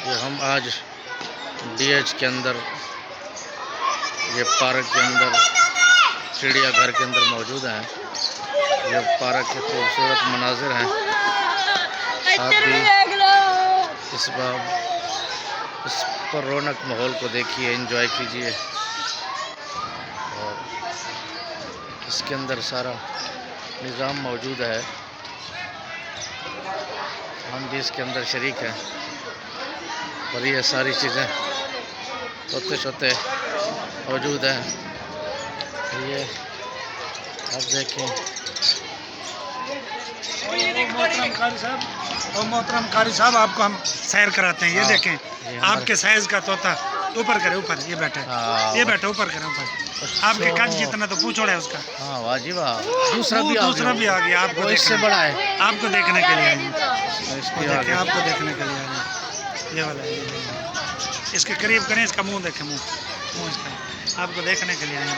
ये हम आज डीएच के अंदर, ये पार्क के अंदर, चिड़ियाघर के अंदर मौजूद हैं। ये पार्क के खूबसूरत मनाजिर हैं। आप भी इस पर रौनक माहौल को देखिए, एंजॉय कीजिए। और इसके अंदर सारा निज़ाम मौजूद है। हम भी इसके अंदर शरीक हैं और ये सारी चीज़ें छोटे छोटे मौजूद हैं। ये आप देखें, मोहतरम कारी साहब आपको हम सैर कराते हैं। ये देखें, आपके साइज का तोता ऊपर करे, ऊपर ये बैठे, ये बैठे ऊपर करे, ऊपर आपके कद जितना तो पूछोड़ा है उसका। हाँ वाह जी वाह, दूसरा भी आ गया। आपको इससे बड़ा है, आपको देखने के लिए इसकी आपको देखने के लिए ये वाला है। इसके करीब करें, इसका मुंह देखें, मुंह इसका आपको देखने के लिए आए।